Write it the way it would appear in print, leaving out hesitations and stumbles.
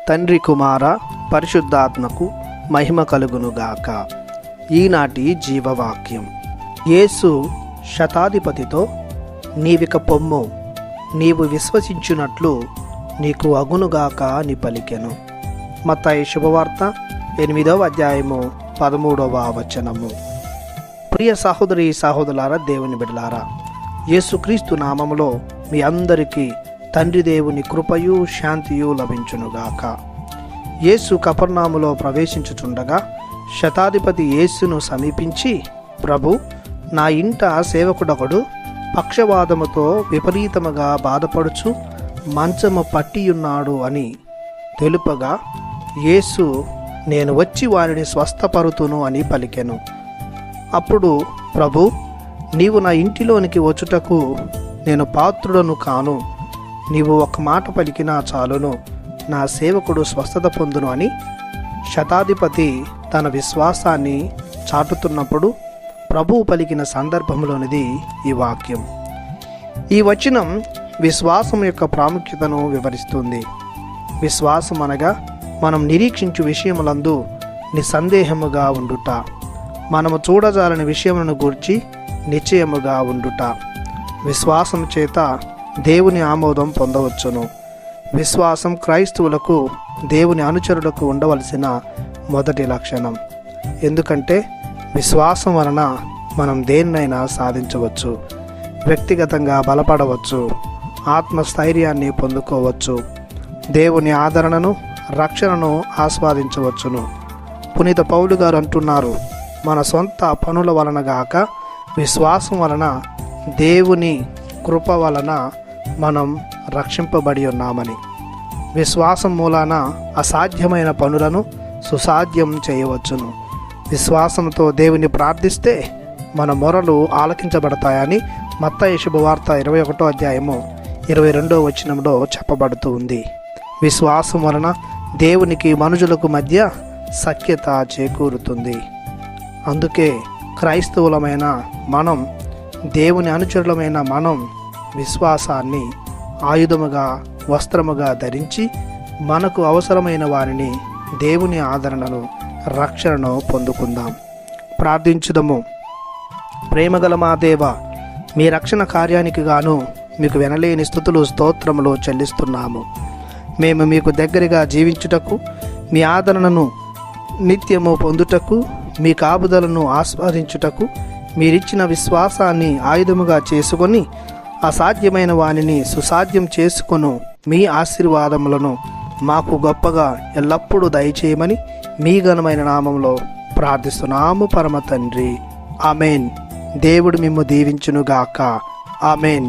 తండ్రి కుమార పరిశుద్ధాత్మకు మహిమ కలుగునుగాక. ఈనాటి జీవవాక్యం. యేసు శతాధిపతితో, నీవిక పొమ్ము, నీవు విశ్వసించున్నట్లు నీకు అగునుగాక అని పలికెను. మత్తయి శుభవార్త 8వ అధ్యాయము 13వ వచనము. ప్రియ సహోదరి సహోదరులారా, దేవుని బిడ్డలారా, యేసుక్రీస్తు నామములో మీ అందరికీ తండ్రి దేవుని కృపయు శాంతియు లభించునుగాక. యేసు కపర్నాములో ప్రవేశించుచుండగా శతాధిపతి యేసును సమీపించి, ప్రభు, నా ఇంట సేవకుడొకడు పక్షవాదముతో విపరీతముగా బాధపడుచు మంచము పట్టియున్నాడు అని తెలుపగా, యేసు, నేను వచ్చి వారిని స్వస్థపరుతును అని పలికెను. అప్పుడు ప్రభు, నీవు నా ఇంటిలోనికి వచ్చుటకు నేను పాత్రుడను కాను, నీవు ఒక మాట పలికినా చాలును, నా సేవకుడు స్వస్థత పొందును అని శతాధిపతి తన విశ్వాసాన్ని చాటుతున్నప్పుడు ప్రభువు పలికిన సందర్భంలోనిది ఈ వాక్యం. ఈ వచనం విశ్వాసం యొక్క ప్రాముఖ్యతను వివరిస్తుంది. విశ్వాసం అనగా మనం నిరీక్షించు విషయములందు నిస్సందేహముగా ఉండుట, మనము చూడజాలని విషయములను గూర్చి నిశ్చయముగా ఉండుట. విశ్వాసం చేత దేవుని ఆమోదం పొందవచ్చును. విశ్వాసం క్రైస్తవులకు, దేవుని అనుచరులకు ఉండవలసిన మొదటి లక్షణం. ఎందుకంటే విశ్వాసం వలన మనం దేన్నైనా సాధించవచ్చు, వ్యక్తిగతంగా బలపడవచ్చు, ఆత్మస్థైర్యాన్ని పొందుకోవచ్చు, దేవుని ఆదరణను, రక్షణను ఆస్వాదించవచ్చును. పునీత పౌలు గారు అంటున్నారు, మన సొంత పనుల వలన గాక విశ్వాసం వలన, దేవుని కృప వలన మనం రక్షింపబడి ఉన్నామని. విశ్వాసం మూలాన అసాధ్యమైన పనులను సుసాధ్యం చేయవచ్చును. విశ్వాసంతో దేవుని ప్రార్థిస్తే మన మొరలు ఆలకించబడతాయని మత్తయి శుభవార్త 21వ అధ్యాయము 22వ వచనంలో చెప్పబడుతూ ఉంది. విశ్వాసం వలన దేవునికి మనుషులకు మధ్య సఖ్యత చేకూరుతుంది. అందుకే క్రైస్తవులమైన మనం, దేవుని అనుచరులమైన మనం విశ్వాసాన్ని ఆయుధముగా, వస్త్రముగా ధరించి మనకు అవసరమైన వారిని, దేవుని ఆదరణను, రక్షణను పొందుకుందాం. ప్రార్థించుదము. ప్రేమగల మా దేవ, మీ రక్షణ కార్యానికి గాను మీకు వినలేని స్తుతులు, స్తోత్రములు చెల్లిస్తున్నాము. మేము మీకు దగ్గరగా జీవించుటకు, మీ ఆదరణను నిత్యము పొందుటకు, మీ కాపుదలను ఆస్వాదించుటకు, మీరిచ్చిన విశ్వాసాన్ని ఆయుధముగా చేసుకొని అసాధ్యమైన వానిని సుసాధ్యం చేసుకొను మీ ఆశీర్వాదములను మాకు గొప్పగా ఎల్లప్పుడూ దయచేయమని మీ ఘనమైన నామంలో ప్రార్థిస్తున్నాము పరమ తండ్రి. ఆమెన్. దేవుడు మిమ్ము దీవించునుగాక. ఆమెన్.